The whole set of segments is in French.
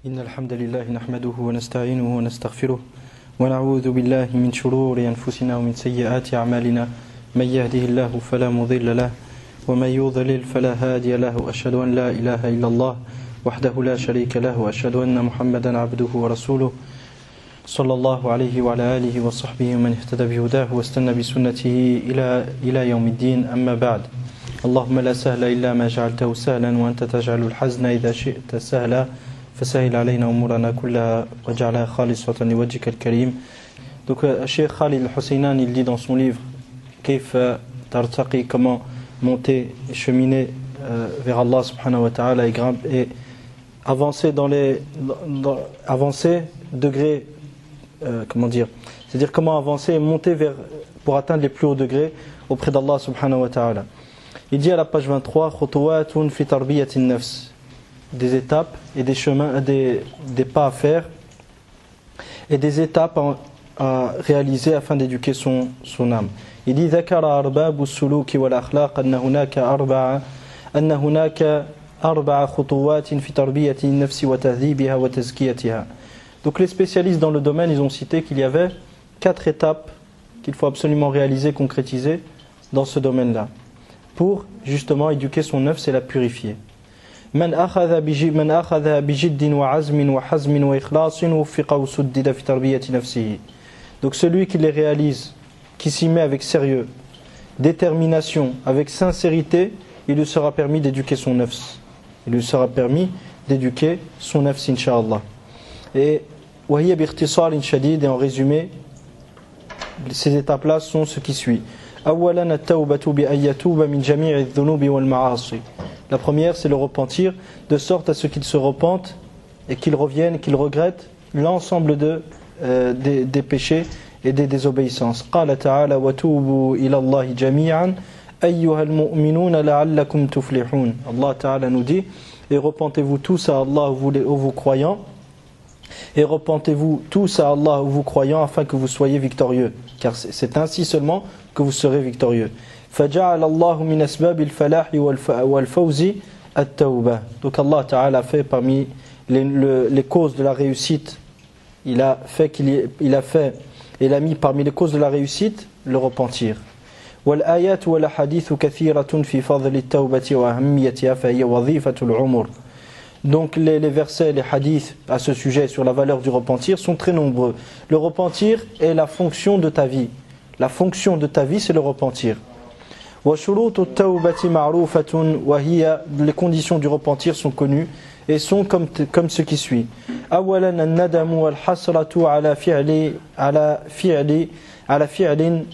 إن الحمد لله نحمده ونستعينه ونستغفره ونعوذ بالله من شرور أنفسنا ومن سيئات أعمالنا من يهده الله فلا مضل له ومن يضلل فلا هادي له وأشهد أن لا إله إلا الله وحده لا شريك له وأشهد أن محمدا عبده ورسوله صلى الله عليه وعلى آله وصحبه ومن اهتدى بهداه واستنى بسنته إلى يوم الدين أما بعد اللهم لا سهل إلا ما جعلته سهلا وأنت تجعل الحزن إذا شئت سهلا فسهل علينا أمورنا كلها وجعلها خالصة لوجهك الكريم. Donc Cheikh Khalid Al-Husaynan il dit dans son livre كيف ترتقي, comment monter et cheminer vers Allah subhanahu wa ta'ala et avancer avancer degré, comment dire, c'est-à-dire comment avancer et monter pour atteindre les plus hauts degrés auprès d'Allah subhanahu wa ta'ala. Il dit à la page 23 خطوات في تربية النفس, des étapes et des chemins, des pas à faire et des étapes à réaliser afin d'éduquer son âme. Il dit ذكر أرباب السلوك والأخلاق أن هناك أربع خطوات في تربية النفس وتهذيبها وتزكيتها. Donc les spécialistes dans le domaine, ils ont cité qu'il y avait 4 étapes qu'il faut absolument réaliser, concrétiser dans ce domaine-là pour justement éduquer son nefs et la purifier. من أخذها بجد وعزم وحزم وإخلاص وفق وسدد في تربية نفسه. Donc celui qui les réalise, qui s'y met avec sérieux, détermination, avec sincérité, il lui sera permis d'éduquer son nefs. Il lui sera permis d'éduquer son nefs, incha'Allah. Et وهي باختصار شديد, et en résumé, ces étapes-là sont ce qui suit. أولا التوبة بأن يتوب من جميع الذنوب والمعاصي. La première, c'est le repentir, de sorte à ce qu'il se repente et qu'il revienne, qu'il regrette l'ensemble des péchés et des désobéissances. قال تعالى وتوبوا إلى الله جميعا أيها المؤمنون لعلكم تفلحون. Allah Ta'ala nous dit, et repentez-vous tous à Allah, vous croyants, et repentez-vous tous à Allah, vous croyants, afin que vous soyez victorieux, car c'est ainsi seulement que vous serez victorieux. فجعل الله من أسباب الفلاح والفوز التوبة. Donc Allah Ta'ala a fait parmi les causes de la réussite, il a mis parmi les causes de la réussite le repentir. والآيات والأحاديث كثيرة في فضل التوبة وأهميتها فهي وظيفة العمر. Donc les versets, les hadiths à ce sujet sur la valeur du repentir sont très nombreux. Le repentir est la fonction de ta vie. La fonction de ta vie, c'est le repentir. وشروط التوبة معروفة وهي, les conditions du repentir sont connues et sont comme ce qui suit. أولا الندم والحسرة على فعل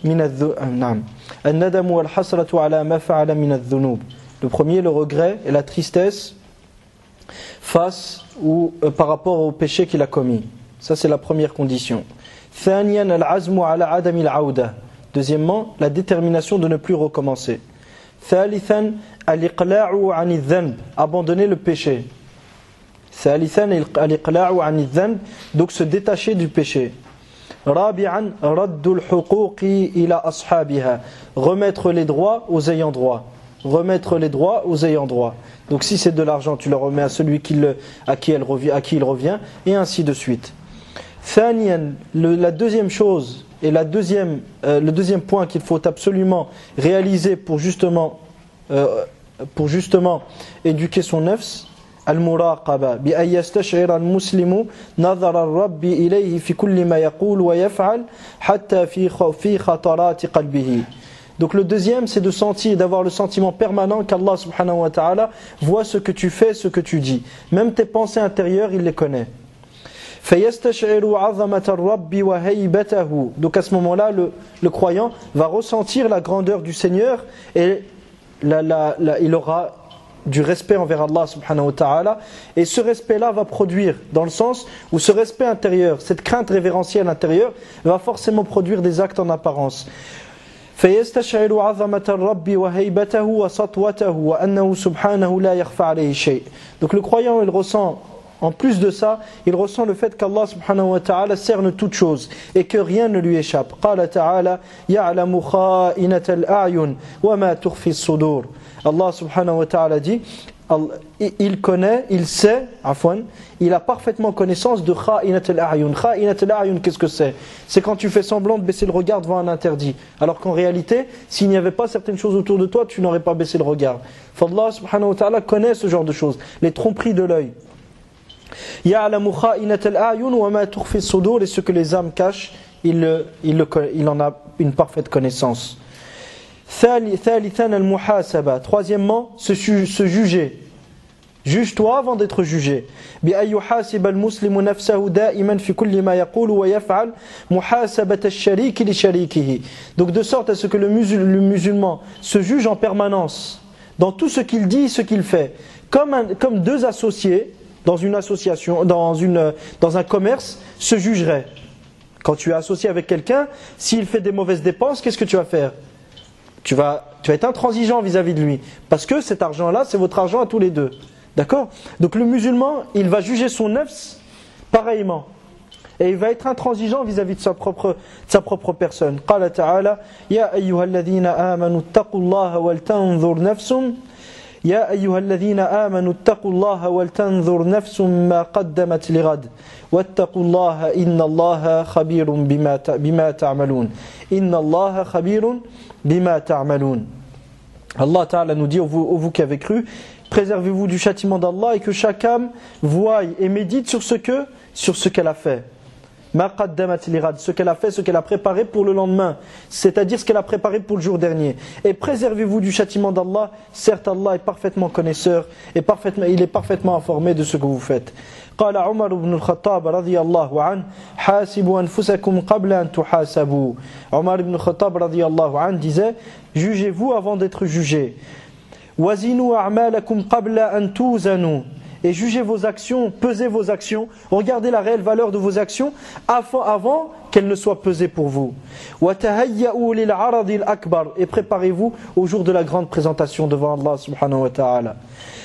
من الذنوب. الندم والحسرة على ما فعل من الذنوب. Le premier, le regret et la tristesse face ou par rapport au péché qu'il a commis. Ça, c'est la première condition. ثانيا العزم على عدم العودة. Deuxièmement, la détermination de ne plus recommencer. ثالثا الإقلاع عن الذنب, abandonner le péché. ثالثا الإقلاع عن الذنب, donc se détacher du péché. رابعا رد الحقوق إلى أصحابها, remettre les droits aux ayants droit. Remettre les droits aux ayants droit. Donc si c'est de l'argent, tu le remets à celui à qui il revient, et ainsi de suite. ثانيا, la deuxième chose et le deuxième point qu'il faut absolument réaliser pour justement éduquer son nefs, المراقبة بأن يستشعر المسلم نظر الرب إليه في كل ما يقول ويفعل حتى في خطرات قلبه. Donc le deuxième, c'est de sentir, d'avoir le sentiment permanent qu'Allah subhanahu wa ta'ala voit ce que tu fais, ce que tu dis. Même tes pensées intérieures, il les connaît. فيستشعر عظمة الرب وهيبته. Donc à ce moment-là, le croyant va ressentir la grandeur du Seigneur et il aura du respect envers Allah subhanahu wa ta'ala, et ce respect-là va produire, dans le sens où ce respect intérieur, cette crainte révérentielle intérieure va forcément produire des actes en apparence. فيستشعر عظمة الرب وهيبته وسطوته وأنه سبحانه لا يخفى عليه شيء. Donc le croyant, il ressent, en plus de ça, il ressent le fait qu'Allah subhanahu wa ta'ala cerne toutes choses et que rien ne lui échappe. قال تعالى يعلم خائنة الأعين وما تخفي الصدور. Allah subhanahu wa ta'ala dit, il connaît, il sait, afwan, il a parfaitement connaissance de kha'inat al-a'yun. Kha'inat al-a'yun, qu'est-ce que c'est? C'est quand tu fais semblant de baisser le regard devant un interdit. Alors qu'en réalité, s'il n'y avait pas certaines choses autour de toi, tu n'aurais pas baissé le regard. Allah subhanahu wa ta'ala connaît ce genre de choses, les tromperies de l'œil. Ya'lamu kha'inat al-a'yun wa ma tukhfi as-sudur, et ce que les âmes cachent, il en a une parfaite connaissance. Troisièmement, se juger. Juge-toi avant d'être jugé. Donc de sorte à ce que le musulman se juge en permanence dans tout ce qu'il dit, ce qu'il fait, comme deux associés dans une association, dans un commerce, se jugeraient. Quand tu es associé avec quelqu'un, s'il fait des mauvaises dépenses, qu'est-ce que tu vas faire? Tu vas être intransigeant vis-à-vis de lui. Parce que cet argent-là, c'est votre argent à tous les deux. D'accord? Donc le musulman, il va juger son nafs pareillement. Et il va être intransigeant vis-à-vis de sa propre personne. Qala ta'ala, Ya ayyuhalladhina amanu taqullaha wal tanzur nafsum. Ya ayyuhalladhina amanu taqullaha wal tanzur nafsum ma qaddamat lighad. Wattaqullaha inna Allaha khabirun bima ta'malun. Inna Allaha khabirun bima ta'malun. Allah Ta'ala nous dit, vous qui avez cru, préservez-vous du châtiment d'Allah et que chaque âme voie et médite sur ce qu'elle a fait. Ma qaddamat lirad, ce qu'elle a fait, ce qu'elle a préparé pour le lendemain, c'est-à-dire ce qu'elle a préparé pour le jour dernier. Et préservez-vous du châtiment d'Allah. Certes, Allah est parfaitement connaisseur et il est parfaitement informé de ce que vous faites. قال عمر بن الخطاب رضي الله عنه حاسبوا أنفسكم قبل أن تحاسبوا. Omar ibn Khattab رضي الله عنه disait, jugez-vous avant d'être jugés. وزنوا أعمالكم قبل أن توزنوا. Et jugez vos actions, pesez vos actions, regardez la réelle valeur de vos actions avant qu'elles ne soient pesées pour vous. وتهيئوا للعرض الأكبر. Et préparez-vous au jour de la grande présentation devant Allah subhanahu wa ta'ala.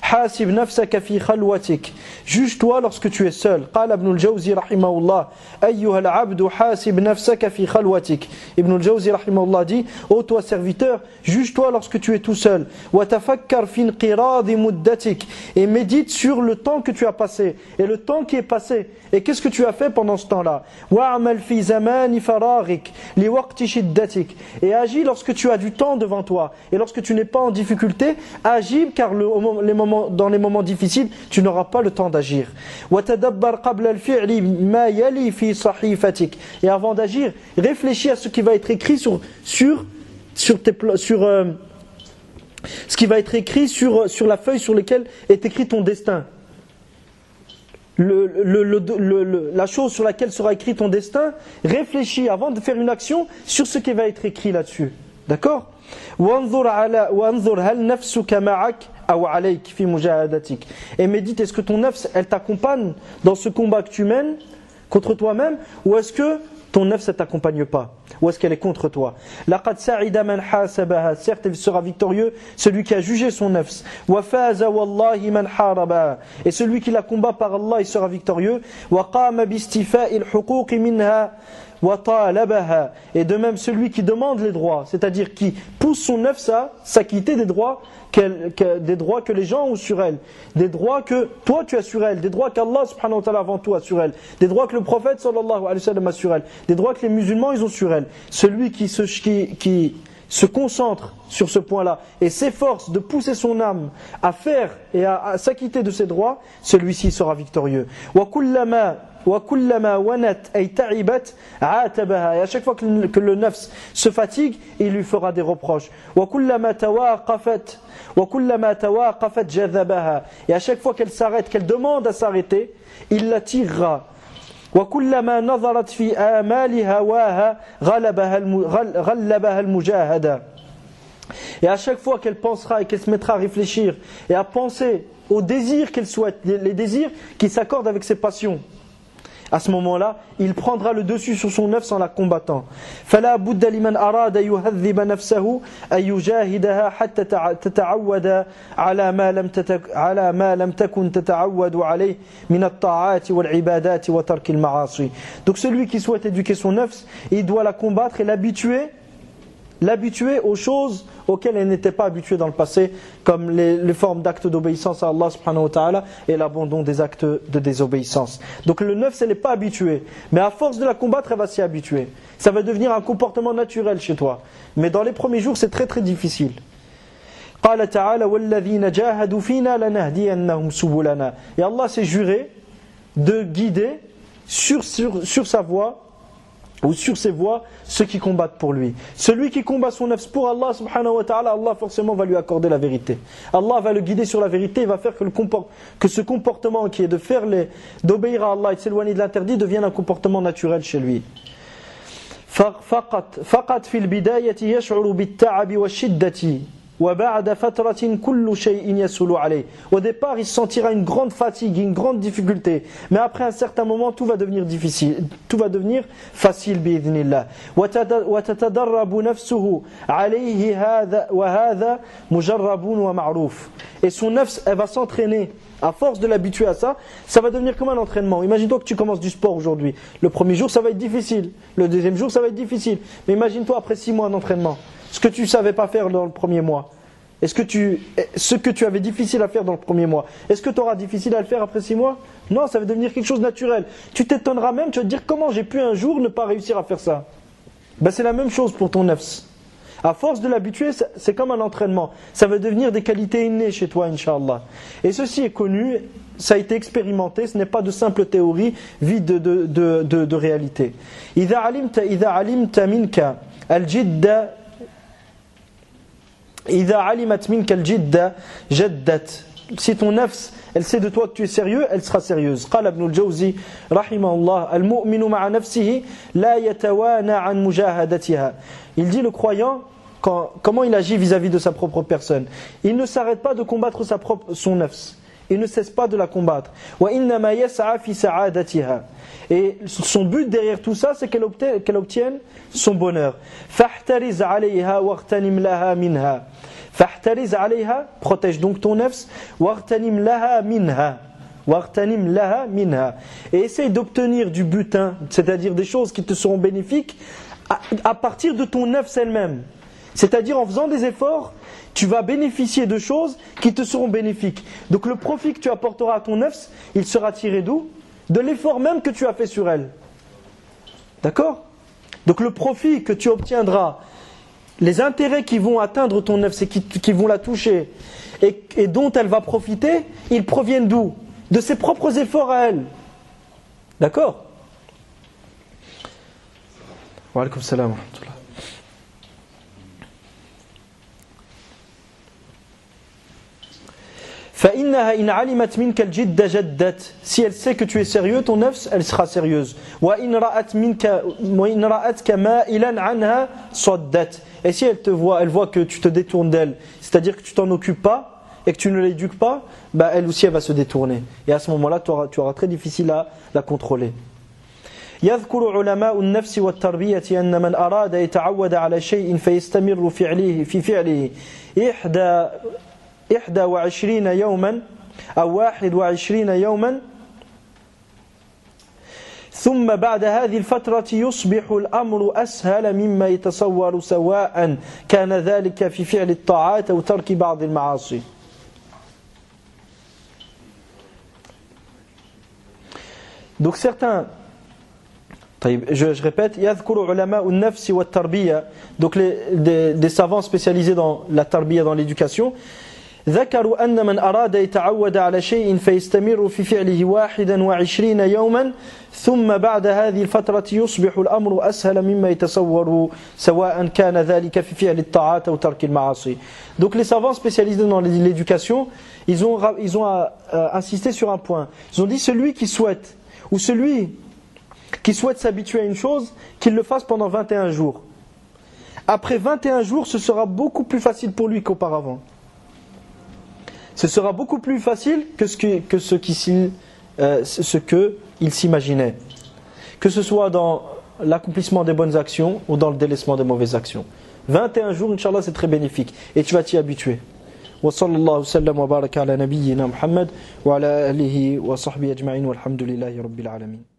حاسب نفسك في خلوتك. Juge-toi lorsque tu es seul. قال ابن الجوزي رحمه الله أيها العبد حاسب نفسك في خلوتك. Ibn al-Jawzi رحمه الله dit, ô toi serviteur, juge-toi lorsque tu es tout seul. وتفكر في انقراض مدتك. Et médite sur le temps que tu as passé et le temps qui est passé. Et qu'est-ce que tu as fait pendant ce temps-là? وَعْمَلْ فِي زَمَانِ فَرَاغِكَ لِوَقْتِ شِدَّتِكَ. Et agis lorsque tu as du temps devant toi. Et lorsque tu n'es pas en difficulté, agis car dans les moments difficiles, tu n'auras pas le temps d'agir. وَتَدَبَّرْ قَبْلَ الْفِعْلِ مَا يَلِي فِي صَحِيفَتِكَ. Et avant d'agir, réfléchis à ce qui va être écrit sur ce qui va être écrit sur la feuille sur laquelle est écrit ton destin. La chose sur laquelle sera écrit ton destin, réfléchis avant de faire une action sur ce qui va être écrit là-dessus. D'accord? Et médite, est-ce que ton nafs, elle t'accompagne dans ce combat que tu mènes contre toi-même, ou est-ce que ton nafs ne t'accompagne pas, ou est-ce qu'elle est contre toi? Laqad sa'ida man hasabaha. Certes, il sera victorieux celui qui a jugé son nafs. Wa faza wallahi man harabaha. Et celui qui la combat par Allah, il sera victorieux. Wa qama bistifa'il huquq minha wa talabaha. Et de même celui qui demande les droits, c'est-à-dire qui pousse son nafs à s'acquitter des droits que les gens ont sur elle, des droits que toi tu as sur elle, des droits qu'Allah subhanahu wa ta'ala avant tout a sur elle, des droits que le prophète sallallahu alayhi wa sallam a sur elle, des droits que les musulmans ils ont sur elle. Celui qui se concentre sur ce point-là et s'efforce de pousser son âme à faire et à s'acquitter de ses droits, celui-ci sera victorieux. وَكُلَّمَا وَنَتْ أَيْ تَعِبَتْ عَاتَبَهَا. Et à chaque fois que le nafs se fatigue, il lui fera des reproches. وَكُلَّمَا تَوَاقَفَتْ جَذَبَهَا. Et à chaque fois qu'elle s'arrête, qu'elle demande à s'arrêter, il la tirera. وَكُلَّمَا نَظَرَتْ فِي آمَالِ هَوَاهَا غَلَّبَهَا الْمُجَاهَدَةِ. Et à chaque fois qu'elle pensera et qu'elle se mettra à réfléchir et à penser aux désirs qu'elle souhaite, les désirs qui s'accordent avec ses passions, à ce moment-là, il prendra le dessus sur son nafs en la combattant. فَلَا بُدَّ لِمَنْ أَرَادَ يُهَذِّبَ نَفْسَهُ أَن يُجَاهِدَهَا حَتَّى تَتَعَوَّدَ عَلَى مَا لَمْ تَكُنْ تَتَعَوَّدُ عَلَيْهِ مِنَ الطَّاعَاتِ وَالْعِبَادَاتِ وَتَرْكِ الْمَعَاصِي. Donc celui qui souhaite éduquer son nafs, il doit la combattre et l'habituer l'habituer aux choses auxquelles elle n'était pas habituée dans le passé, comme les formes d'actes d'obéissance à Allah subhanahu wa ta'ala et l'abandon des actes de désobéissance. Donc le nafs, elle n'est pas habituée, mais à force de la combattre, elle va s'y habituer. Ça va devenir un comportement naturel chez toi. Mais dans les premiers jours, c'est très très difficile. قال تعالى والذين جاهدوا فينا لنهدينهم سبلنا. Et Allah s'est juré de guider sur sa voie ou sur ses voies ceux qui combattent pour lui. Celui qui combat son nafs pour Allah subhanahu wa ta'ala, Allah forcément va lui accorder la vérité. Allah va le guider sur la vérité, il va faire que ce comportement qui est d'obéir à Allah et de s'éloigner de l'interdit devienne un comportement naturel chez lui. فقط في البداية يشعر بالتعب والشدة وبعد فترة كل شيء يسهل عليه. Au départ, il sentira une grande fatigue, une grande difficulté, mais après un certain moment, tout va devenir difficile, tout va devenir facile بإذن الله. وتتدرب نفسه عليه هذا وهذا مجرب ومعروف. Et son nafs, elle va s'entraîner. À force de l'habituer à ça, ça va devenir comme un entraînement. Imagine-toi que tu commences du sport aujourd'hui. Le premier jour, ça va être difficile. Le deuxième jour, ça va être difficile. Mais imagine-toi après 6 mois d'entraînement. Ce que tu ne savais pas faire dans le premier mois. Ce que tu avais difficile à faire dans le premier mois, est-ce que tu auras difficile à le faire après 6 mois? Non, ça va devenir quelque chose de naturel. Tu t'étonneras même, tu vas te dire comment j'ai pu un jour ne pas réussir à faire ça. Ben, c'est la même chose pour ton nafs. À force de l'habituer, c'est comme un entraînement. Ça va devenir des qualités innées chez toi, Inch'Allah. Et ceci est connu, ça a été expérimenté, ce n'est pas de simple théorie vide de réalité. إذا علمت منك الجد إذا علمت منك الجد جدت. Si ton nafs, elle sait de toi que tu es sérieux, elle sera sérieuse. قال ابن الجوزي رحمه الله المؤمن مع نفسه لا يتوانى عن مجاهدتها. Il dit le croyant, comment il agit vis-à-vis de sa propre personne. Il ne s'arrête pas de combattre son nafs. Il ne cesse pas de la combattre. وإنما يسعى في سعادتها. Et son but derrière tout ça, c'est qu'elle obtienne son bonheur. فاحترز عليها واغتنم لها منها. فاحترز عليها, protège donc ton nafs. واغتنم لها منها. واغتنم لها منها. Et essaye d'obtenir du butin, c'est-à-dire des choses qui te seront bénéfiques à partir de ton nafs elle-même. C'est-à-dire en faisant des efforts, tu vas bénéficier de choses qui te seront bénéfiques. Donc le profit que tu apporteras à ton nafs, il sera tiré d'où? De l'effort même que tu as fait sur elle. D'accord? Donc le profit que tu obtiendras, les intérêts qui vont atteindre ton nafs et qui vont la toucher et dont elle va profiter, ils proviennent d'où? De ses propres efforts à elle. D'accord? Wa alaykoum salam wa rahmatullah. فإنها إن علمت منك الجد جدت. Si elle sait que tu es sérieux, ton nafs, elle sera sérieuse. وإن رأتك مائلا عنها صدت. Et si elle te voit, elle voit que tu te détournes d'elle, c'est-à-dire que tu t'en occupes pas et que tu ne l'éduques pas, bah elle aussi elle va se détourner. Et à ce moment-là, tu auras très difficile à la contrôler. يذكر علماء النفس والتربية أن من أراد يتعود على شيء فيستمر في فعله 21 يوما أو 21 يوما ثم بعد هذه الفترة يصبح الأمر أسهل مما يتصور سواء كان ذلك في فعل الطاعات أو ترك بعض المعاصي. Donc certains, je répète, يذكر علماء النفس والتربية, donc des savants spécialisés dans la tarbiya, dans l'éducation, ذكروا أن من أراد يتعود على شيء فيستمر في فعله 21 يوما ثم بعد هذه الفترة يصبح الأمر أسهل مما يتصور سواء كان ذلك في فعل الطاعات أو ترك المعاصي. Donc les savants spécialisés dans l'éducation, ils ont insisté sur un point. Ils ont dit celui qui souhaite s'habituer à une chose, qu'il le fasse pendant 21 jours. Après 21 jours, ce sera beaucoup plus facile pour lui qu'auparavant. Ce sera beaucoup plus facile que ce qu'il s'imaginait. Que ce soit dans l'accomplissement des bonnes actions ou dans le délaissement des mauvaises actions. 21 jours, Inch'Allah, c'est très bénéfique. Et tu vas t'y habituer. Wa sallallahu sallam wa baraka ala nabiyyina Muhammad wa ala alihi wa sahbihi ajma'in walhamdulillahi rabbil alamin.